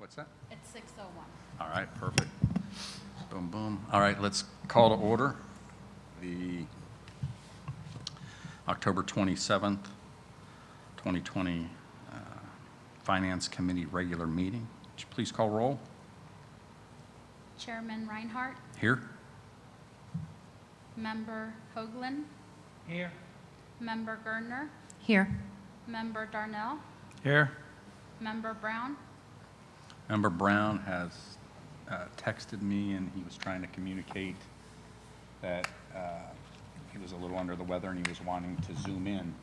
What's that? It's 6:01. All right, perfect. Boom, boom. All right, let's call to order the October 27th, 2020 Finance Committee regular meeting. Would you please call roll? Chairman Reinhardt, Here? Member Hoagland, Here. Member Gardner, Here. Member Darnell, Here. Member Brown, Member Brown has texted me, and he was trying to communicate that he was a little under the weather and he was wanting to zoom in,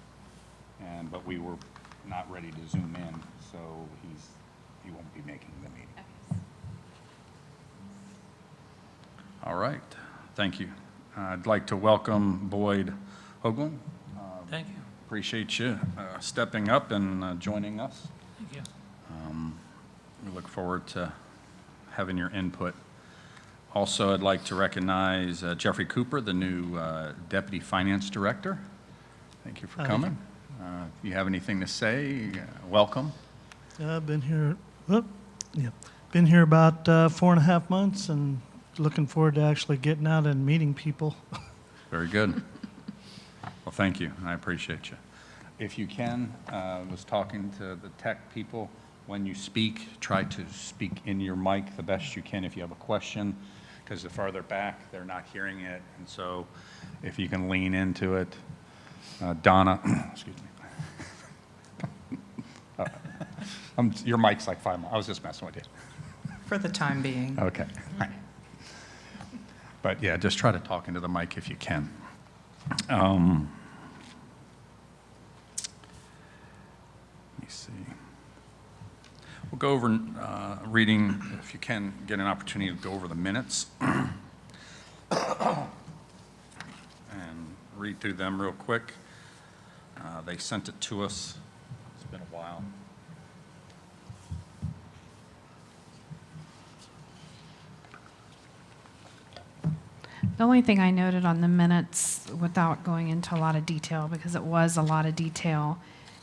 but we were not ready to zoom in, so he won't be making the meeting. okay. All right, thank you. I'd like to welcome Boyd Hoagland. Thank you. Appreciate you stepping up and joining us. Thank you. We look forward to having your input. Also, I'd like to recognize Jeffrey Cooper, the new Deputy Finance Director. Thank you for coming. If you have anything to say, welcome. I've been here, been here about 4.5 months and looking forward to actually getting out and meeting people. Very good. Well, thank you. I appreciate you. If you can, was talking to the tech people, when you speak, try to speak in your mic the best you can if you have a question, because the farther back, they're not hearing it. And so if you can lean into it. Donna, excuse me. Your mic's like 5 miles. I was just messing with you. For the time being. Okay. All right. But yeah, just try to talk into the mic if you can. Let me see. We'll go over reading, if you can get an opportunity to go over the minutes and read through them real quick. They sent it to us. It's been a while. The only thing I noted on the minutes, without going into a lot of detail, because it was a lot of detail,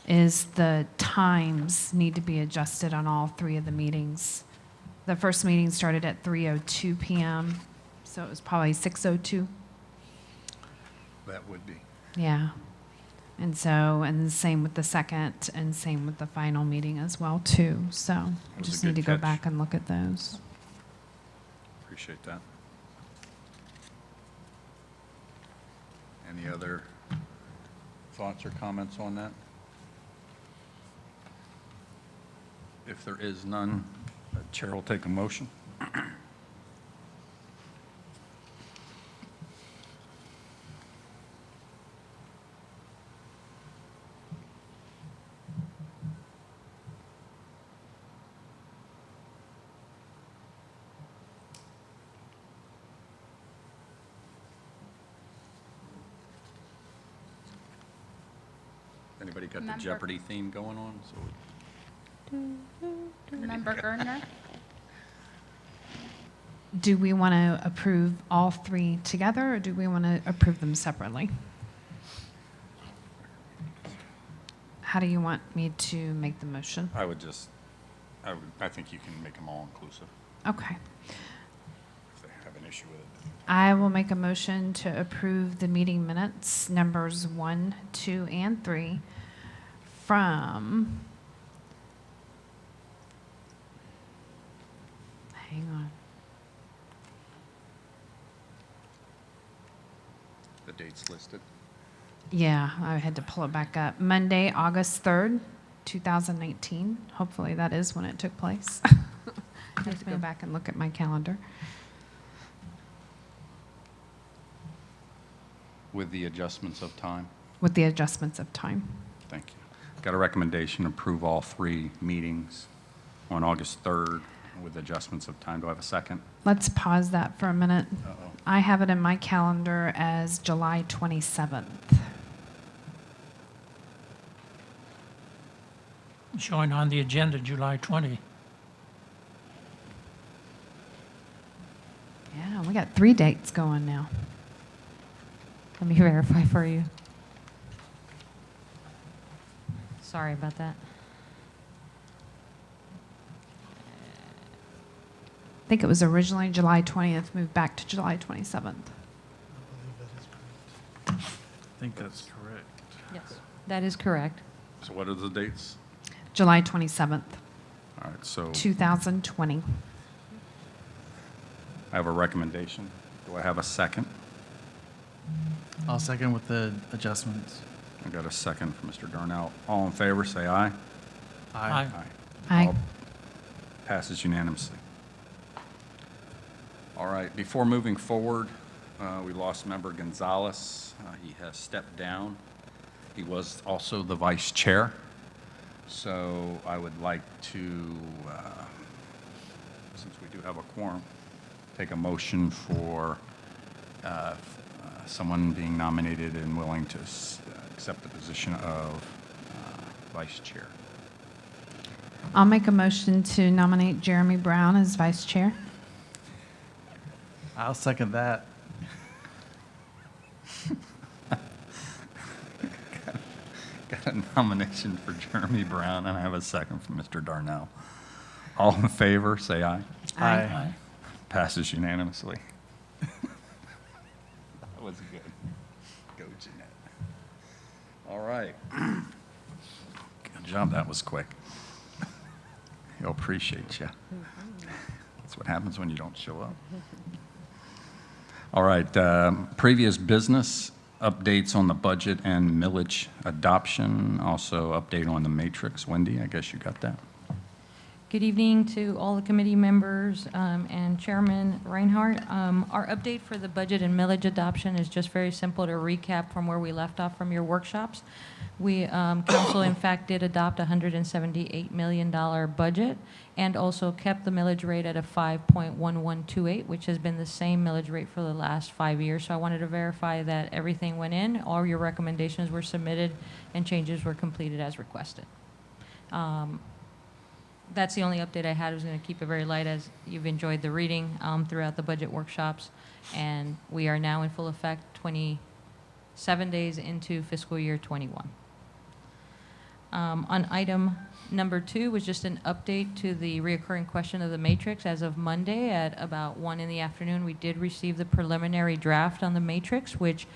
is the times need to be adjusted on all 3 of the meetings. The first meeting started at 3:02 p.m., so it was probably 6:02. That would be. Yeah. And so, and the same with the second, and same with the final meeting as well, too. So That I was a just good need to go catch. back and look at those. Appreciate that. Any other thoughts or comments on that? If there is none, Chair will take a motion. Anybody got the Member- Jeopardy theme going on? Member Gardner, Do we want to approve all 3 together, or do we want to approve them separately? How do you want me to make the motion? I think you can make them all inclusive Okay. if they have an issue with it. I will make a motion to approve the meeting minutes, numbers 1, 2, and 3, from, hang on, The dates listed. yeah, I had to pull it back up. Monday, August 3rd, 2019. Hopefully that is when it took place. I have to go back and look at my calendar. With the adjustments of time. With the adjustments of time. Thank you. Got a recommendation to approve all 3 meetings on August 3rd with adjustments of time. Do I have a second? Let's pause that for a minute. Uh-oh. I have it in my calendar as July 27th. Showing on the agenda July 20. Yeah, we got 3 dates going now. Let me verify for you. Sorry about that. think it was originally July 20th, moved back to July 27th. I think that's correct. Yes, that is correct. So what are the dates? July 27th, All right, so 2020. I have a recommendation. Do I have a second? I'll second with the adjustments. I got a second from Mr. Darnell. All in favor, say aye. Aye. Aye. All passes unanimously. All right, before moving forward, we lost member Gonzalez. He has stepped down. He was also the vice chair. So I would like to, since we do have a quorum, take a motion for someone being nominated and willing to accept the position of vice chair. I'll make a motion to nominate Jeremy Brown as vice chair. I'll second that. Got a nomination for Jeremy Brown, and I have a second from Mr. Darnell. All in favor, say aye. Aye. Passes unanimously. That was good. Go, Jeanette. All right. Good job, that was quick. He'll appreciate you. That's what happens when you don't show up. All right, previous business, updates on the budget and millage adoption, also update on the matrix. Wendy, I guess you got that. Good evening to all the committee members and Chairman Reinhardt. Our update for the budget and millage adoption is just very simple to recap from where we left off from your workshops. We, council in fact did adopt a $178 million budget and also kept the millage rate at a 5.1128, which has been the same millage rate for the last 5 years. So I wanted to verify that everything went in, all your recommendations were submitted, and changes were completed as requested. That's the only update I had. I was going to keep it very light as you've enjoyed the reading throughout the budget workshops. And we are now in full effect 27 days into fiscal year 21. On item number 2 was just an update to the reoccurring question of the matrix. As of Monday at about 1 in the afternoon, we did receive the preliminary draft on the matrix, which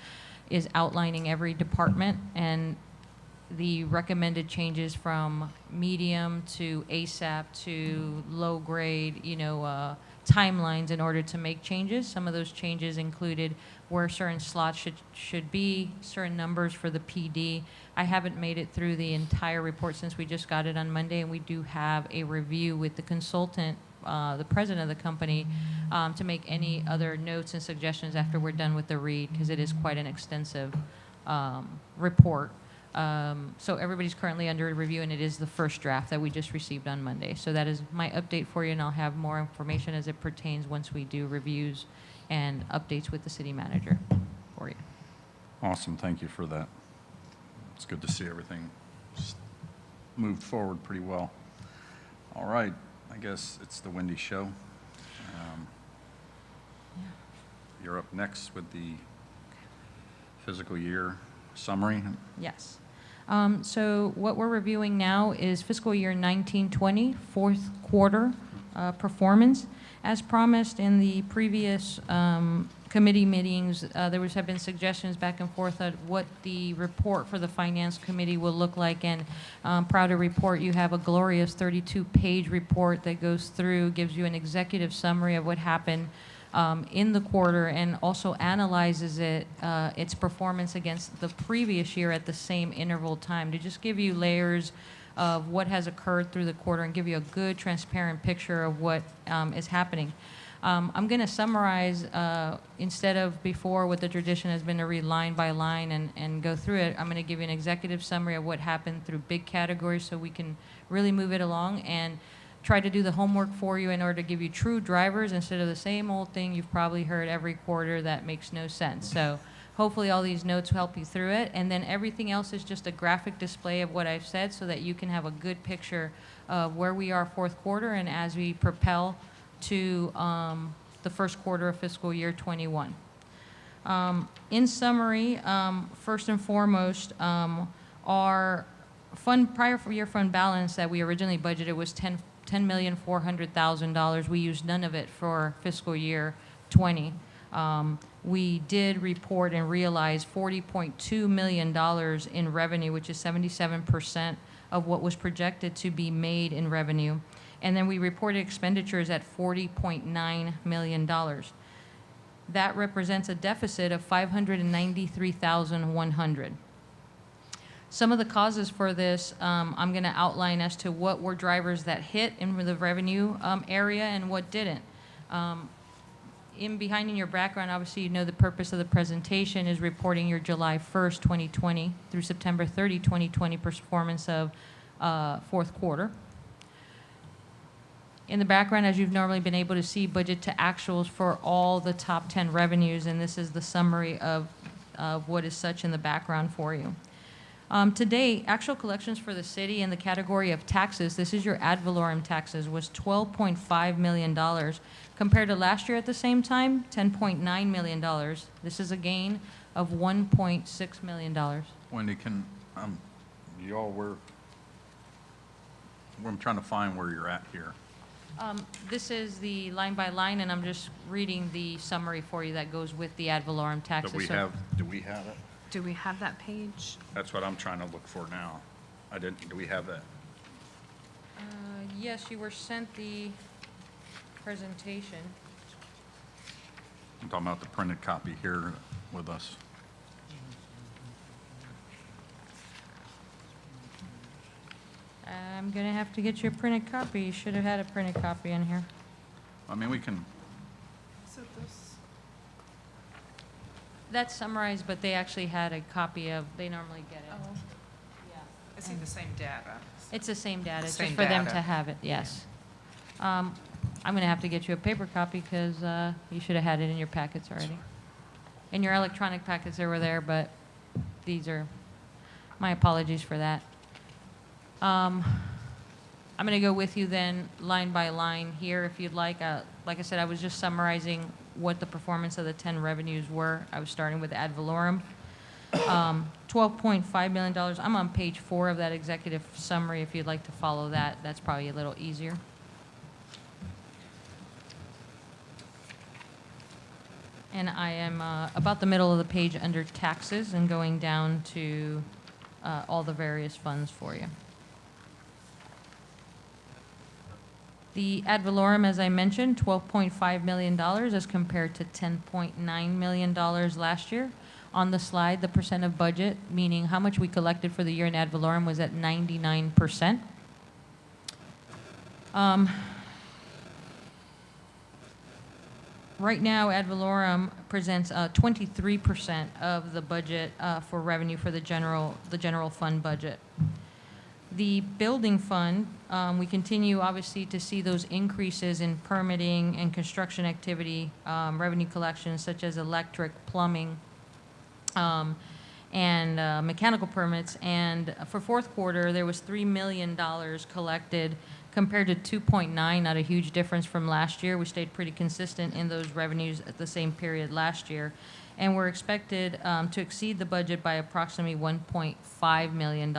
is outlining every department and the recommended changes from medium to ASAP to low grade, timelines in order to make changes. Some of those changes included where certain slots should be, certain numbers for the PD. I haven't made it through the entire report since we just got it on Monday, and we do have a review with the consultant, the president of the company, to make any other notes and suggestions after we're done with the read, because it is quite an extensive report. So everybody's currently under review, and it is the first draft that we just received on Monday. So that is my update for you, and I'll have more information as it pertains once we do reviews and updates with the city manager for you. Awesome, thank you for that. It's good to see everything moved forward pretty well. All right, I guess it's the Wendy Show. You're up next with the fiscal year summary. Yes. So what we're reviewing now is fiscal year 1920, fourth quarter performance. As promised in the previous committee meetings, there have been suggestions back and forth on what the report for the Finance Committee will look like, and proud to report you have a glorious 32-page report that goes through, gives you an executive summary of what happened in the quarter, and also analyzes its performance against the previous year at the same interval time to just give you layers of what has occurred through the quarter and give you a good, transparent picture of what is happening. I'm going to summarize, instead of before what the tradition has been to read line by line and go through it, I'm going to give you an executive summary of what happened through big categories so we can really move it along and try to do the homework for you in order to give you true drivers instead of the same old thing you've probably heard every quarter that makes no sense. So hopefully all these notes help you through it, and then everything else is just a graphic display of what I've said so that you can have a good picture of where we are fourth quarter and as we propel to the first quarter of fiscal year 21. In summary, first and foremost, our prior year fund balance that we originally budgeted was $10,400,000. We used none of it for fiscal year '20. We did report and realize $40.2 million in revenue, which is 77% of what was projected to be made in revenue. And then we reported expenditures at $40.9 million. That represents a deficit of $593,100. Some of the causes for this, I'm going to outline as to what were drivers that hit in the revenue area and what didn't. Behind in your background, obviously, you know the purpose of the presentation is reporting your July 1st, 2020 through September 30, 2020 performance of fourth quarter. In the background, as you've normally been able to see, budget to actuals for all the top 10 revenues, and this is the summary of what is such in the background for you. Today, actual collections for the city in the category of taxes, this is your ad valorem taxes, was $12.5 million. Compared to last year at the same time, $10.9 million. This is a gain of $1.6 million. Wendy, can, I'm trying to find where you're at here. This is the line by line, and I'm just reading the summary for you that goes with the ad valorem taxes. Do we have it? Do we have that page? That's what I'm trying to look for now. Do we have that? Yes, you were sent the presentation. I'm talking about the printed copy here with us. I'm gonna have to get you a printed copy. You should have had a printed copy in here. I mean, we can, That's summarized, but they actually had a copy of, they normally get it. Yeah. I see the same data. It's the same data, it's Same just for them data. to have it, yes. I'm gonna have to get you a paper copy because you should have had it in your packets already. In your electronic packets, they were there, but these are, my apologies for that. I'm gonna go with you then line by line here if you'd like. Like I said, I was just summarizing what the performance of the 10 revenues were. I was starting with ad valorem. $12.5 million. I'm on page 4 of that executive summary if you'd like to follow that. That's probably a little easier. And I am about the middle of the page under taxes and going down to all the various funds for you. The ad valorem, as I mentioned, $12.5 million as compared to $10.9 million last year. On the slide, the percent of budget, meaning how much we collected for the year in ad valorem, was at 99%. Right now, ad valorem presents 23% of the budget for revenue for the general fund budget. The building fund, we continue obviously to see those increases in permitting and construction activity, revenue collections such as electric, plumbing, and mechanical permits. And for fourth quarter, there was $3 million collected compared to 2.9, not a huge difference from last year. We stayed pretty consistent in those revenues at the same period last year. And we're expected to exceed the budget by approximately $1.5 million.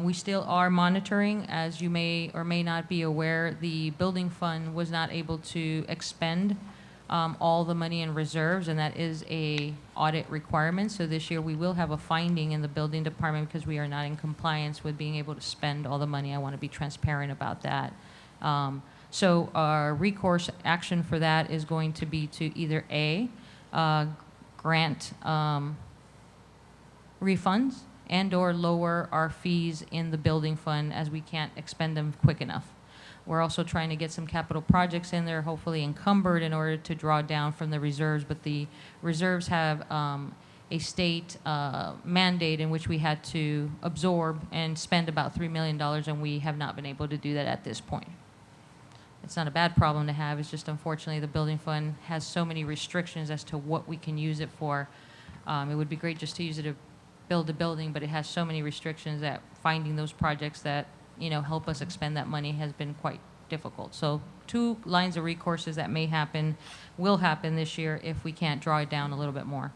We still are monitoring. As you may or may not be aware, the building fund was not able to expend all the money in reserves, and that is a audit requirement. So this year we will have a finding in the building department because we are not in compliance with being able to spend all the money. I want to be transparent about that. So our recourse action for that is going to be to either A, grant refunds and or lower our fees in the building fund as we can't expend them quick enough. We're also trying to get some capital projects in there, hopefully encumbered in order to draw down from the reserves, but the reserves have a state mandate in which we had to absorb and spend about $3 million, and we have not been able to do that at this point. It's not a bad problem to have, it's just unfortunately the building fund has so many restrictions as to what we can use it for. It would be great just to use it to build a building, but it has so many restrictions that finding those projects that help us expend that money has been quite difficult. So 2 lines of recourses that may happen, will happen this year if we can't draw it down a little bit more.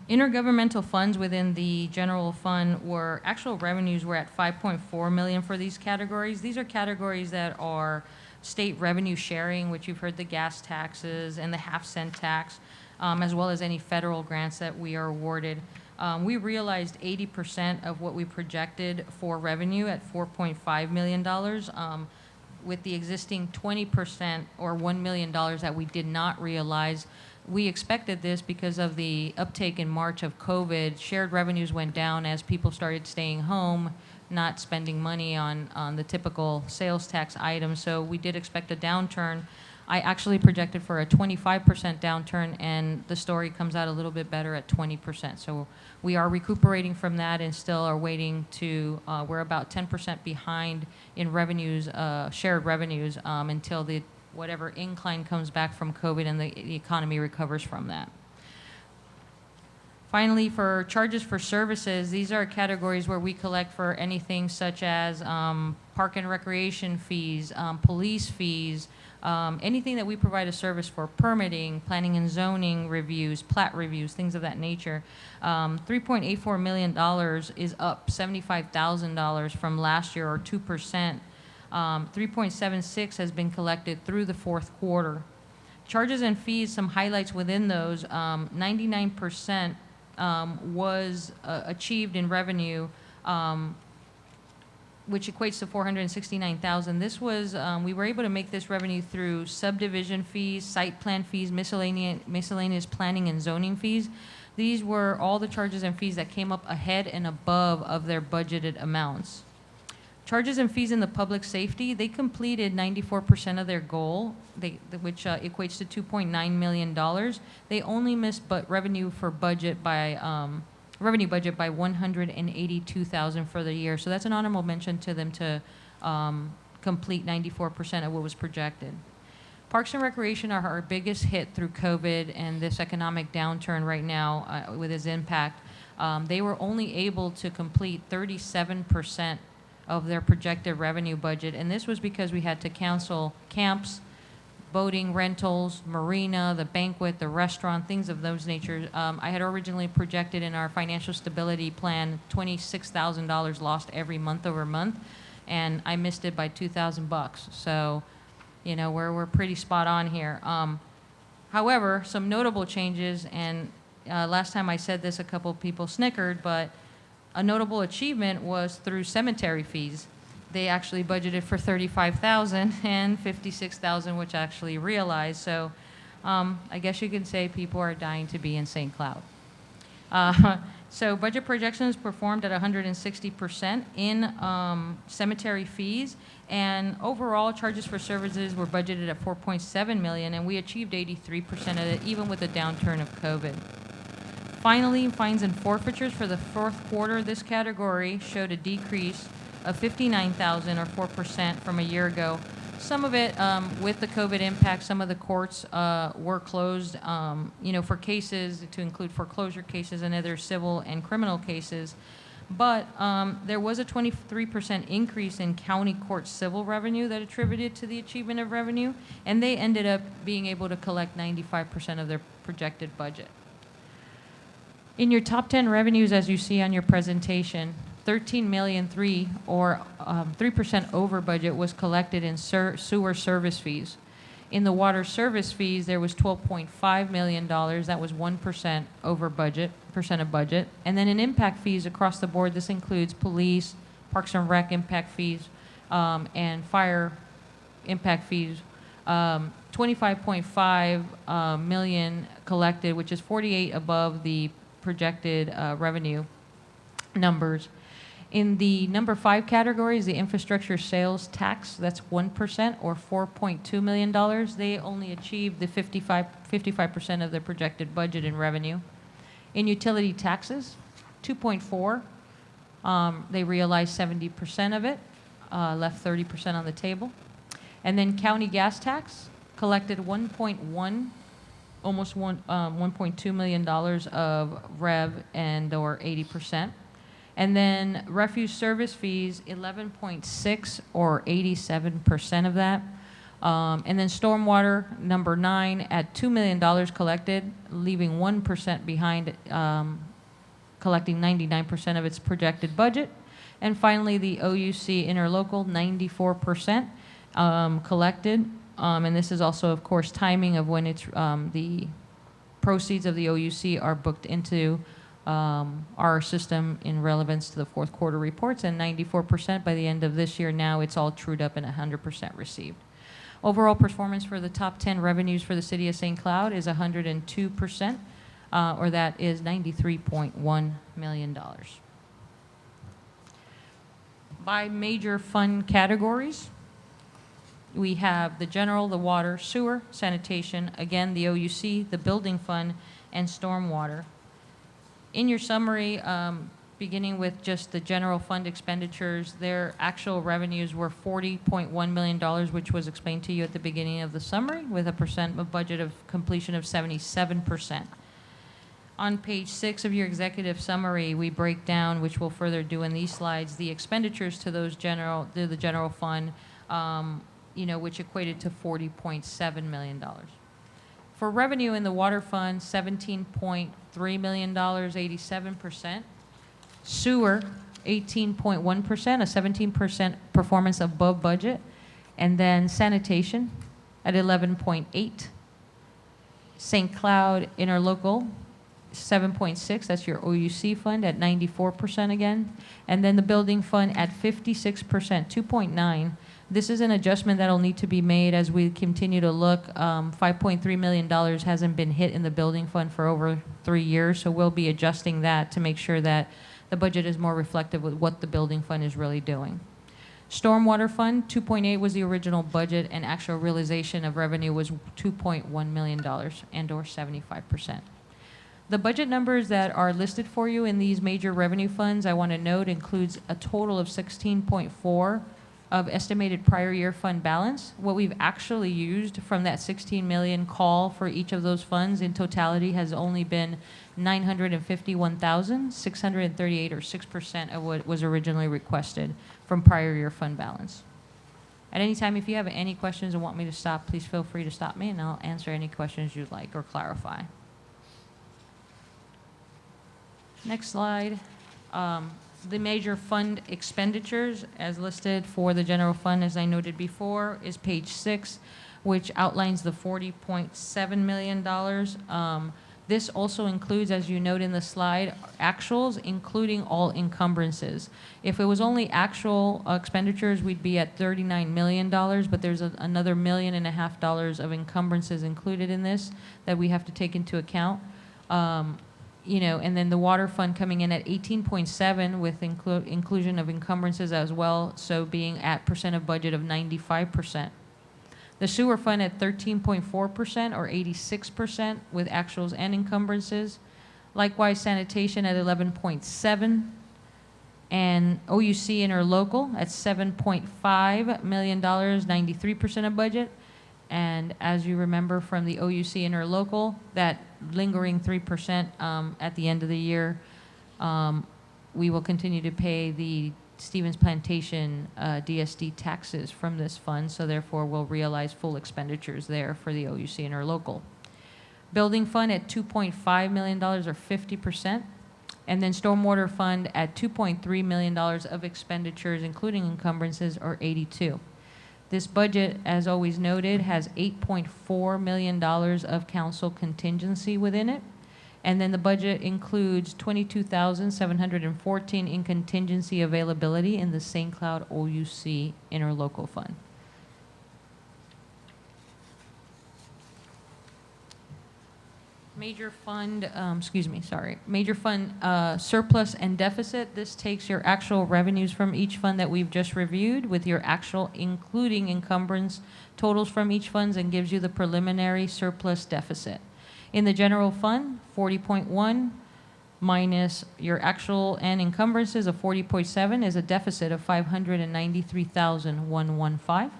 Intergovernmental funds within the general fund were, actual revenues were at 5.4 million for these categories. These are categories that are state revenue sharing, which you've heard the gas taxes and the half-cent tax, as well as any federal grants that we are awarded. We realized 80% of what we projected for revenue at $4.5 million. With the existing 20% or $1 million that we did not realize, we expected this because of the uptake in March of COVID. Shared revenues went down as people started staying home, not spending money on the typical sales tax items. So we did expect a downturn. I actually projected for a 25% downturn, and the story comes out a little bit better at 20%. So we are recuperating from that and still are waiting to, we're about 10% behind in revenues, shared revenues, until the whatever incline comes back from COVID and the economy recovers from that. Finally, for charges for services, these are categories where we collect for anything such as park and recreation fees, police fees, anything that we provide a service for, permitting, planning and zoning reviews, plat reviews, things of that nature. $3.84 million is up $75,000 from last year, or 2%. 3.76 has been collected through the fourth quarter. Charges and fees, some highlights within those, 99% was achieved in revenue, which equates to $469,000. This was, we were able to make this revenue through subdivision fees, site plan fees, miscellaneous planning and zoning fees. These were all the charges and fees that came up ahead and above of their budgeted amounts. Charges and fees in the public safety, they completed 94% of their goal, which equates to $2.9 million. They only missed revenue budget by $182,000 for the year. So that's an honorable mention to them to complete 94% of what was projected. Parks and Recreation are our biggest hit through COVID and this economic downturn right now with its impact. They were only able to complete 37% of their projected revenue budget, and this was because we had to cancel camps, boating rentals, marina, the banquet, the restaurant, things of those natures. I had originally projected in our financial stability plan $26,000 lost every month over month, and I missed it by $2,000. So, you know, we're pretty spot on here. However, some notable changes, and last time I said this, a couple of people snickered, but a notable achievement was through cemetery fees. They actually budgeted for $35,000 and $56,000, which actually realized. So I guess you can say people are dying to be in St. Cloud. So budget projections performed at 160% in cemetery fees, and overall charges for services were budgeted at $4.7 million, and we achieved 83% of it, even with the downturn of COVID. Finally, fines and forfeitures for the fourth quarter, this category showed a decrease of $59,000 or 4% from a year ago. Some of it, with the COVID impact, some of the courts were closed, you know, for cases, to include foreclosure cases and other civil and criminal cases. But there was a 23% increase in county court civil revenue that attributed to the achievement of revenue, and they ended up being able to collect 95% of their projected budget. In your top 10 revenues, as you see on your presentation, $13,000,003, or 3% over budget, was collected in sewer service fees. In the water service fees, there was $12.5 million. That was 1% over budget, of budget. And then in impact fees across the board, this includes police, Parks and Rec impact fees, and fire impact fees. 25.5 million collected, which is 48 above the projected revenue numbers. In the number 5 categories, the infrastructure sales tax, that's 1% or $4.2 million. They only achieved the 55% of their projected budget in revenue. In utility taxes, 2.4. They realized 70% of it, left 30% on the table. And then county gas tax collected almost $1.2 million of rev and or 80%. And then refuse service fees, 11.6 or 87% of that. And then stormwater, number 9, at $2 million collected, leaving 1% behind collecting 99% of its projected budget. And finally, the OUC interlocal, 94% collected. And this is also, of course, timing of when it's the proceeds of the OUC are booked into our system in relevance to the fourth quarter reports, and 94% by the end of this year. Now it's all trued up and 100% received. Overall performance for the top 10 revenues for the city of St. Cloud is 102%, or that is $93.1 million. By major fund categories, we have the general, the water, sewer, sanitation, again, the OUC, the building fund, and stormwater. In your summary, beginning with just the general fund expenditures, their actual revenues were $40.1 million, which was explained to you at the beginning of the summary, with a percent of budget of completion of 77%. On page 6 of your executive summary, we break down, which we'll further do in these slides, the expenditures to the general fund, which equated to $40.7 million. For revenue in the water fund, $17.3 million, 87%. Sewer, 18.1%, a 17% performance above budget. And then sanitation at 11.8. St. Cloud interlocal, 7.6, that's your OUC fund at 94% again. And then the building fund at 56%, 2.9. This is an adjustment that'll need to be made as we continue to look. $5.3 million hasn't been hit in the building fund for over 3 years, so we'll be adjusting that to make sure that the budget is more reflective with what the building fund is really doing. Stormwater fund, 2.8 was the original budget, and actual realization of revenue was $2.1 million, and or 75%. The budget numbers that are listed for you in these major revenue funds, I want to note, includes a total of 16.4 of estimated prior year fund balance. What we've actually used from that 16 million call for each of those funds in totality has only been 951,638, or 6% of what was originally requested from prior year fund balance. At any time, if you have any questions and want me to stop, please feel free to stop me and I'll answer any questions you'd like or clarify. Next slide. The major fund expenditures as listed for the general fund, as I noted before, is page 6, which outlines the $40.7 million. This also includes, as you note in the slide, actuals, including all encumbrances. If it was only actual expenditures, we'd be at $39 million, but there's another $1.5 million of encumbrances included in this that we have to take into account. And then the water fund coming in at 18.7 with inclusion of encumbrances as well, so being at percent of budget of 95%. The sewer fund at 13.4%, or 86% with actuals and encumbrances. Likewise, sanitation at 11.7, and OUC interlocal at $7.5 million, 93% of budget. And as you remember from the OUC interlocal, that lingering 3% at the end of the year, we will continue to pay the Stevens Plantation DSD taxes from this fund, so therefore we'll realize full expenditures there for the OUC interlocal. Building fund at $2.5 million, or 50%, and then stormwater fund at $2.3 million of expenditures, including encumbrances, or 82%. This budget, as always noted, has $8.4 million of council contingency within it. And then the budget includes $22,714 in contingency availability in the St. Cloud OUC interlocal fund. Major fund, major fund surplus and deficit. This takes your actual revenues from each fund that we've just reviewed with your actual, including encumbrance totals from each funds, and gives you the preliminary surplus deficit. In the general fund, 40.1 minus your actual and encumbrances of 40.7 is a deficit of $593,115.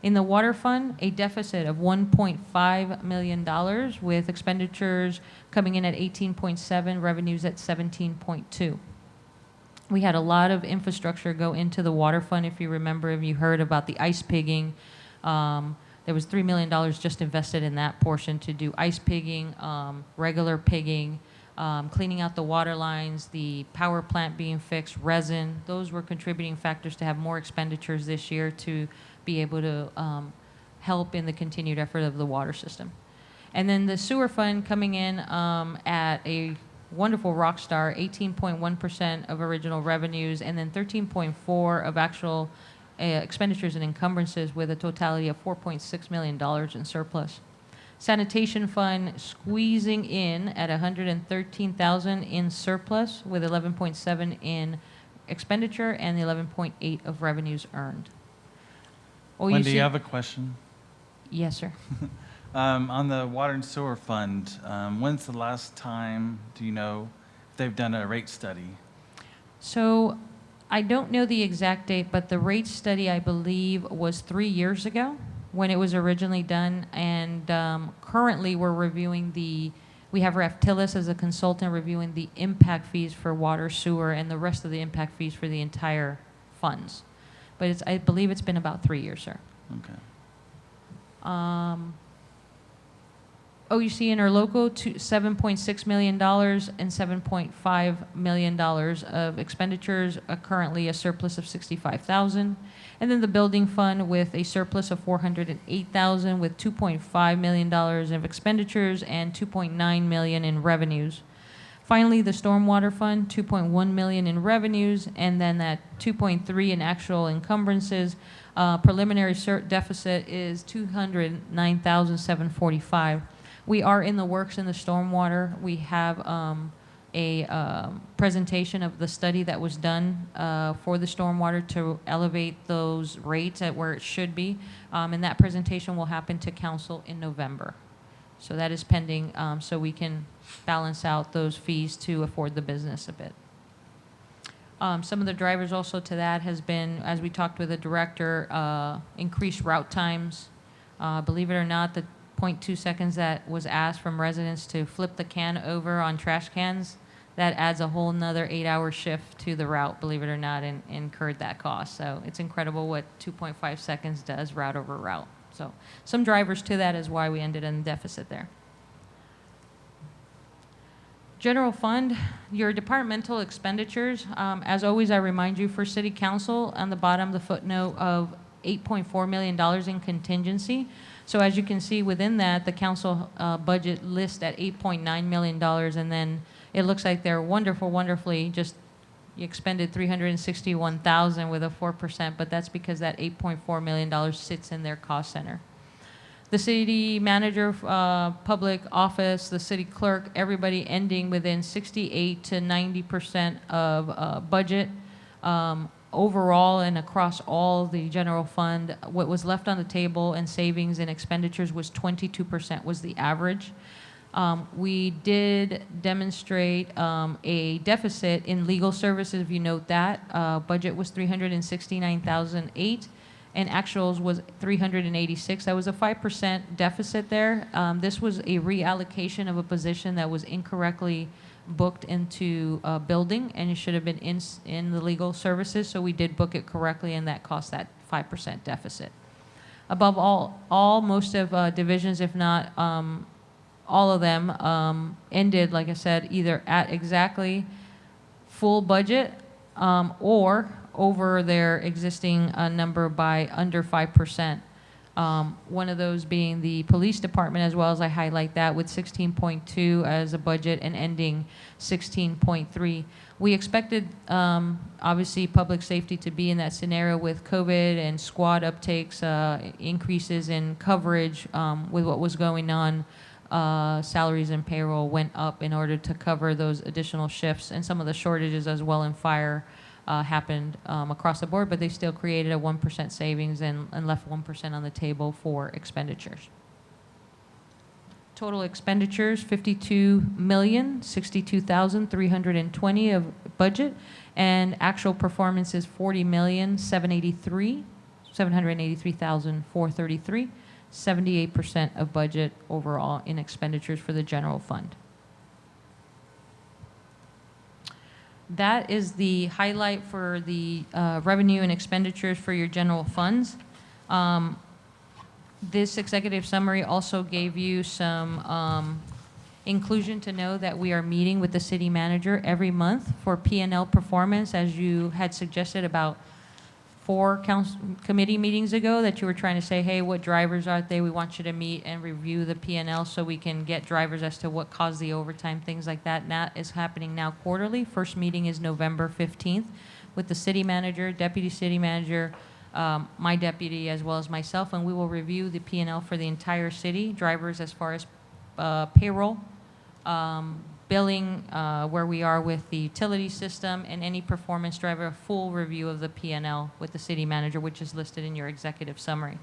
In the water fund, a deficit of $1.5 million with expenditures coming in at 18.7, revenues at 17.2. We had a lot of infrastructure go into the water fund. If you remember, if you heard about the ice pigging, there was $3 million just invested in that portion to do ice pigging, regular pigging, cleaning out the water lines, the power plant being fixed, resin. Those were contributing factors to have more expenditures this year to be able to help in the continued effort of the water system. And then the sewer fund coming in at a wonderful rock star, 18.1% of original revenues, and then 13.4% of actual expenditures and encumbrances, with a totality of $4.6 million in surplus. Sanitation fund squeezing in at $113,000 in surplus, with 11.7 in expenditure and the 11.8 of revenues earned. Wendy, I have a question. Yes, sir. On the water and sewer fund, when's the last time, do you know, if they've done a rate study? So I don't know the exact date, but the rate study, I believe, was 3 years ago when it was originally done. And currently, we're reviewing we have Raftilis as a consultant reviewing the impact fees for water, sewer, and the rest of the impact fees for the entire funds. But I believe it's been about 3 years, sir. Okay. OUC interlocal, $7.6 million and $7.5 million of expenditures, currently a surplus of $65,000. And then the building fund with a surplus of $408,000 with $2.5 million of expenditures and $2.9 million in revenues. Finally, the stormwater fund, $2.1 million in revenues, and then that $2.3 in actual encumbrances. Preliminary deficit is $209,745. We are in the works in the stormwater. We have a presentation of the study that was done for the stormwater to elevate those rates at where it should be. And that presentation will happen to council in November. So that is pending, so we can balance out those fees to afford the business a bit. Some of the drivers also to that has been, as we talked with the director, increased route times. Believe it or not, the 0.2 seconds that was asked from residents to flip the can over on trash cans, that adds a whole nother 8-hour shift to the route, believe it or not, and incurred that cost. So it's incredible what 2.5 seconds does route over route. So some drivers to that is why we ended in deficit there. General fund, your departmental expenditures, as always, I remind you, for city council, on the bottom, the footnote of $8.4 million in contingency. So as you can see within that, the council budget lists at $8.9 million, and then it looks like they're wonderfully just you expended $361,000 with a 4%, but that's because that $8.4 million sits in their cost center. The city manager, public office, the city clerk, everybody ending within 68 to 90% of budget. Overall and across all the general fund, what was left on the table in savings and expenditures was 22% was the average. We did demonstrate a deficit in legal services, if you note that. Budget was $369,008 and actuals was $386. That was a 5% deficit there. This was a reallocation of a position that was incorrectly booked into building, and it should have been in the legal services, so we did book it correctly, and that cost that 5% deficit. Above all most of divisions, if not all of them, ended, like I said, either at exactly full budget or over their existing number by under 5%. One of those being the police department, as well as I highlight that with 16.2 as a budget and ending 16.3. We expected, obviously, public safety to be in that scenario with COVID and squad uptakes, increases in coverage with what was going on. Salaries and payroll went up in order to cover those additional shifts, and some of the shortages as well in fire happened across the board, but they still created a 1% savings and left 1% on the table for expenditures. Total expenditures, $52,062,320 of budget, and actual performance is $40,783,433, 78% of budget overall in expenditures for the general fund. That is the highlight for the revenue and expenditures for your general funds. This executive summary also gave you some Inclusion to know that we are meeting with the city manager every month for P&L performance, as you had suggested about 4 committee meetings ago, that you were trying to say, hey, what drivers are they? We want you to meet and review the P&L so we can get drivers as to what caused the overtime, things like that. And that is happening now quarterly. First meeting is November 15th with the city manager, deputy city manager, my deputy, as well as myself, and we will review the P&L for the entire city, drivers as far as payroll, billing, where we are with the utility system, and any performance driver, a full review of the P&L with the city manager, which is listed in your executive summary.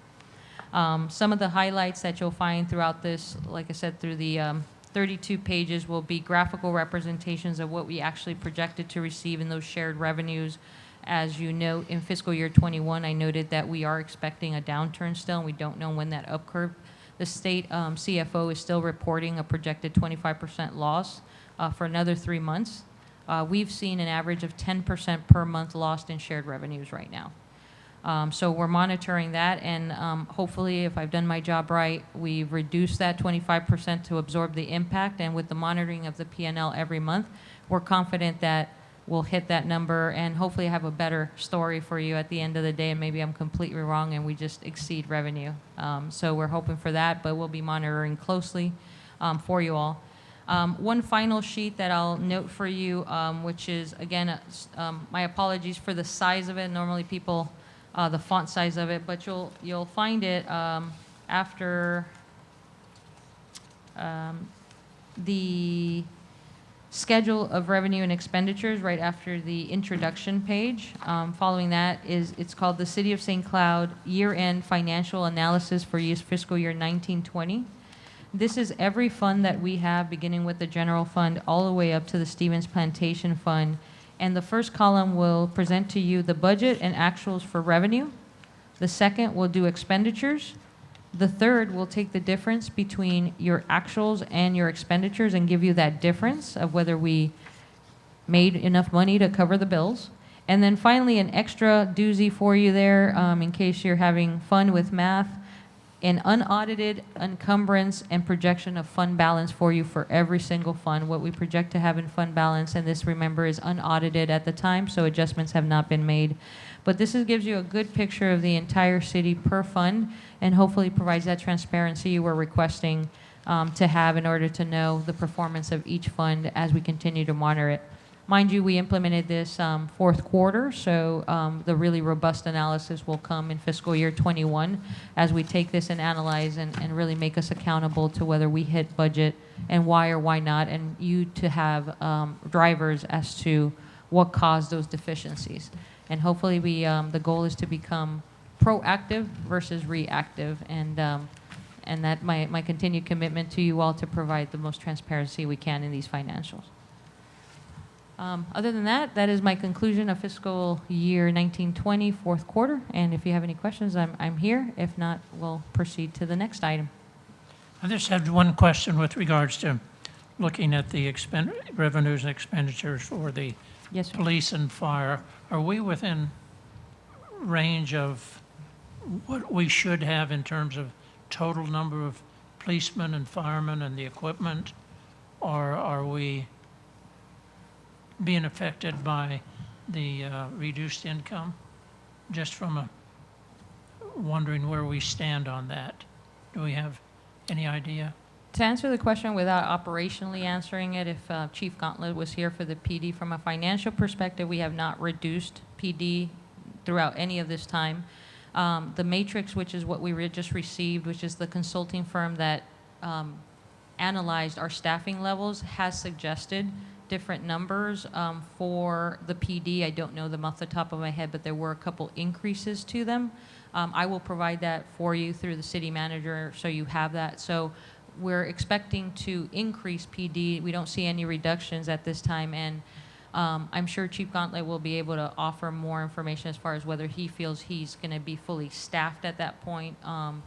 Some of the highlights that you'll find throughout this, like I said, through the 32 pages, will be graphical representations of what we actually projected to receive in those shared revenues. As you note, in fiscal year 21, I noted that we are expecting a downturn still, and we don't know when that up curve. The state CFO is still reporting a projected 25% loss for another 3 months. We've seen an average of 10% per month lost in shared revenues right now. So we're monitoring that, and hopefully, if I've done my job right, we've reduced that 25% to absorb the impact, and with the monitoring of the P&L every month, we're confident that we'll hit that number and hopefully have a better story for you at the end of the day, and maybe I'm completely wrong and we just exceed revenue. So we're hoping for that, but we'll be monitoring closely for you all. One final sheet that I'll note for you, which is, again, my apologies for the size of it. Normally people, the font size of it, but you'll find it after the schedule of revenue and expenditures, right after the introduction page. Following that it's called the City of St. Cloud Year-End Financial Analysis for fiscal year 1920. This is every fund that we have, beginning with the general fund all the way up to the Stevens Plantation Fund. And the first column will present to you the budget and actuals for revenue. The second will do expenditures. The third will take the difference between your actuals and your expenditures and give you that difference of whether we made enough money to cover the bills. And then finally, an extra doozy for you there, in case you're having fun with math, an unaudited encumbrance and projection of fund balance for you for every single fund, what we project to have in fund balance. And this, remember, is unaudited at the time, so adjustments have not been made. But this gives you a good picture of the entire city per fund, and hopefully provides that transparency you were requesting to have in order to know the performance of each fund as we continue to monitor it. Mind you, we implemented this fourth quarter, so the really robust analysis will come in fiscal year 21 as we take this and analyze and really make us accountable to whether we hit budget and why or why not, and you to have drivers as to what caused those deficiencies. And hopefully the goal is to become proactive versus reactive, and that my continued commitment to you all to provide the most transparency we can in these financials. Other than that, that is my conclusion of fiscal year 1920, fourth quarter. And if you have any questions, I'm here. If not, we'll proceed to the next item. I just have one question with regards to looking at the revenues and expenditures for the Yes, sir. police and fire. Are we within range of what we should have in terms of total number of policemen and firemen and the equipment? Or are we being affected by the reduced income? Just from wondering where we stand on that. Do we have any idea? To answer the question without operationally answering it, if Chief Gauntlet was here for the PD, from a financial perspective, we have not reduced PD throughout any of this time. The matrix, which is what we just received, which is the consulting firm that analyzed our staffing levels, has suggested different numbers for the PD. I don't know them off the top of my head, but there were a couple increases to them. I will provide that for you through the city manager, so you have that. So we're expecting to increase PD. We don't see any reductions at this time, and I'm sure Chief Gauntlet will be able to offer more information as far as whether he feels he's going to be fully staffed at that point. And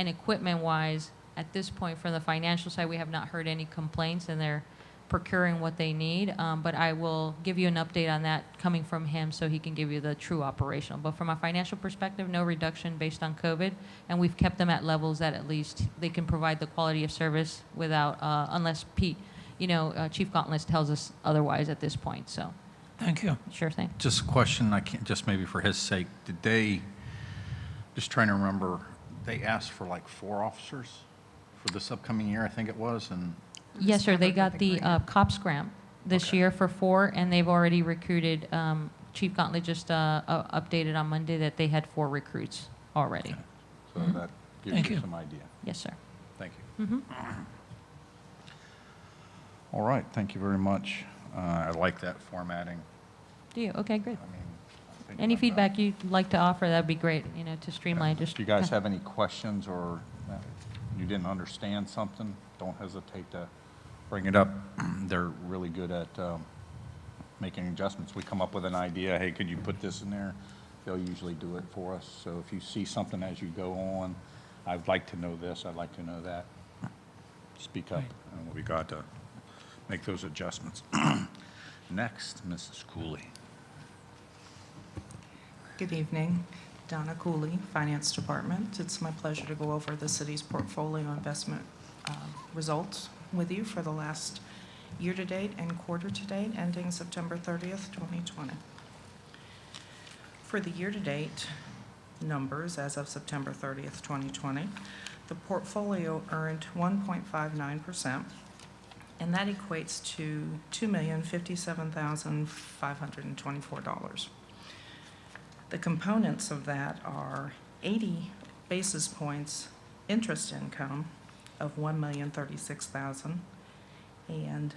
equipment-wise, at this point, from the financial side, we have not heard any complaints, and they're procuring what they need. But I will give you an update on that coming from him so he can give you the true operational. But from a financial perspective, no reduction based on COVID, and we've kept them at levels that at least they can provide the quality of service without, unless Pete Chief Gauntlett tells us otherwise at this point, so, Thank you. sure thing. Just a question, I can't, just maybe for his sake, did they, just trying to remember, they asked for like 4 officers for this upcoming year, I think it was, and, Yes, sir, they covered got with the the grant. COPS grant this Okay. year for 4, and they've already recruited, Chief Gauntlett just updated on Monday that they had 4 recruits already. Okay. so that gives Thank you you. some idea. Yes, sir. Thank you. Mhm. All right, thank you very much. I like that formatting. Do you? Okay, great. I mean, I think Any that- feedback you'd like to offer, that'd be great, to streamline, just. If you guys have any questions or you didn't understand something, don't hesitate to bring it up. They're really good at making adjustments. We come up with an idea, hey, could you put this in there? They'll usually do it for us. So if you see something as you go on, I'd like to know this, I'd like to know that, speak up, and we got to make those adjustments. Next, Mrs. Cooley. Good evening. Donna Cooley, Finance Department. It's my pleasure to go over the city's portfolio investment results with you for the last year-to-date and quarter-to-date ending September 30th, 2020. For the year-to-date numbers as of September 30th, 2020, the portfolio earned 1.59%, and that equates to $2,057,524. The components of that are 80 basis points interest income of $1,036,000 and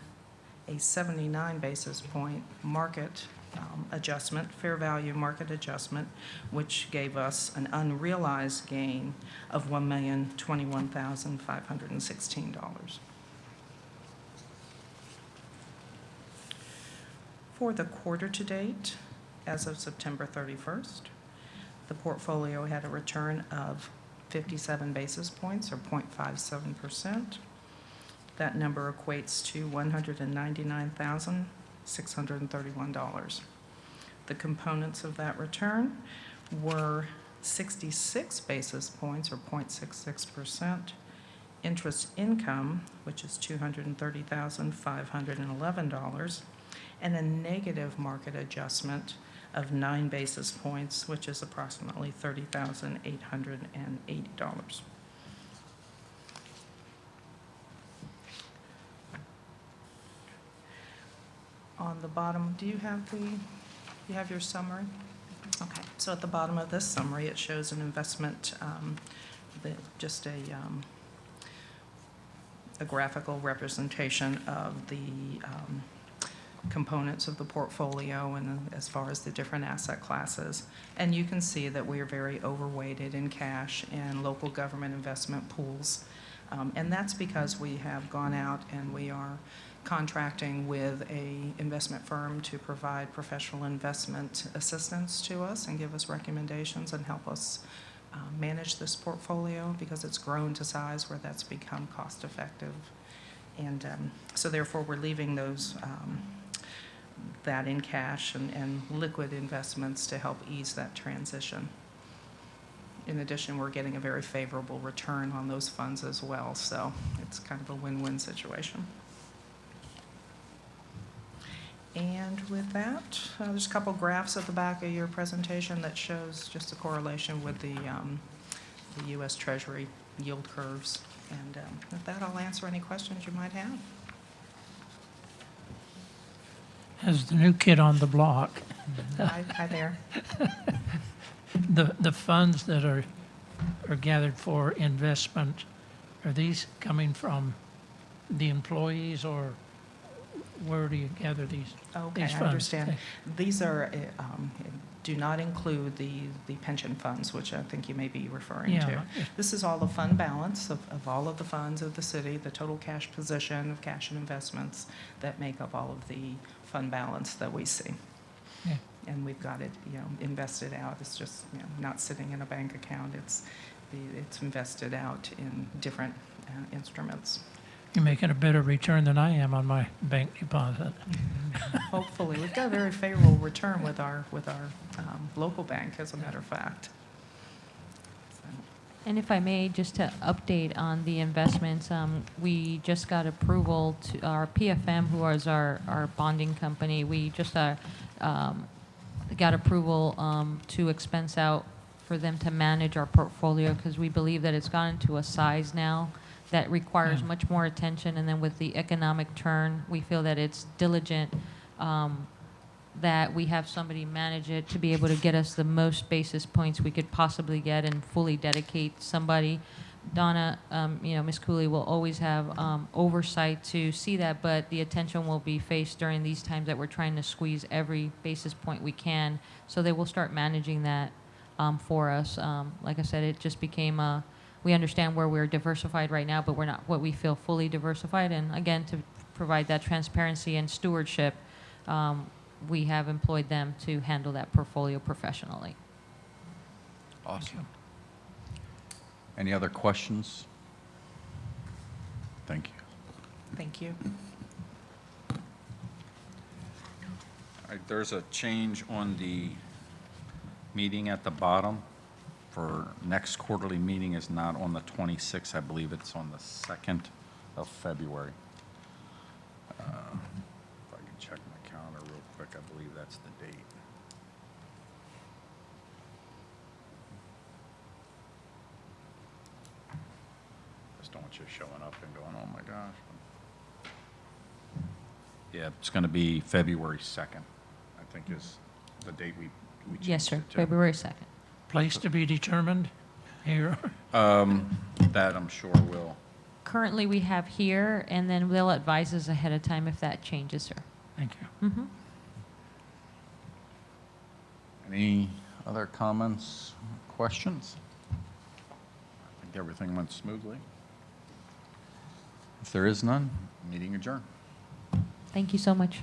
a 79 basis point market adjustment, fair value market adjustment, which gave us an unrealized gain of $1,021,516. For the quarter to date, as of September 31st, the portfolio had a return of 57 basis points, or 0.57%. That number equates to $199,631. The components of that return were 66 basis points, or 0.66%, interest income, which is $230,511, and a negative market adjustment of 9 basis points, which is approximately $30,880. On the bottom, do you have your summary? Okay, so at the bottom of this summary, it shows an investment, just a graphical representation of the components of the portfolio and as far as the different asset classes. And you can see that we are very overweighted in cash and local government investment pools. And that's because we have gone out and we are contracting with a investment firm to provide professional investment assistance to us and give us recommendations and help us manage this portfolio, because it's grown to size where that's become cost effective. And so therefore we're leaving those that in cash and liquid investments to help ease that transition. In addition, we're getting a very favorable return on those funds as well, so it's kind of a win-win situation. And with that, there's a couple graphs at the back of your presentation that shows just a correlation with the U.S. Treasury yield curves. And with that, I'll answer any questions you might have. As the new kid on the block, Hi there. the funds that are gathered for investment, are these coming from the employees, or where do you gather these Okay, these I funds? understand. These are, do not include the pension funds, which I think you may be referring to. Yeah. This is all the fund balance of all of the funds of the city, the total cash position of cash and investments that make up all of the fund balance that we see. Yeah. And we've got it, invested out. It's just, not sitting in a bank account. It's invested out in different instruments. You're making a better return than I am on my bank deposit. Hopefully, we've got a very favorable return with our local bank, as a matter of fact. So, And if I may, just to update on the investments, we just got approval to, our PFM, who is our bonding company, we just got approval to expense out for them to manage our portfolio, because we believe that it's gotten to a size now that requires much more attention. And then with the economic turn, we feel that it's diligent, that we have somebody manage it to be able to get us the most basis points we could possibly get and fully dedicate somebody. Donna, Ms. Cooley will always have oversight to see that, but the attention will be faced during these times that we're trying to squeeze every basis point we can. So they will start managing that for us. Like I said, it just became we understand where we're diversified right now, but we're not what we feel fully diversified. And again, to provide that transparency and stewardship, we have employed them to handle that portfolio professionally. Awesome. Any other questions? Thank you. Thank you. All right, there's a change on the meeting at the bottom. For next quarterly meeting is not on the 26th. I believe it's on the 2nd of February. If I can check my calendar real quick, I believe that's the date. Just don't want you showing up and going, oh my gosh. Yeah, it's going to be February 2nd, I think is the date we changed Yes, sir. it to. February 2nd. Place to be determined here. That I'm sure will. Currently, we have here, and then they'll advise us ahead of time if that changes, sir. Thank you. Mm-hmm. Any other comments, questions? I think everything went smoothly. If there is none, meeting adjourned. Thank you so much.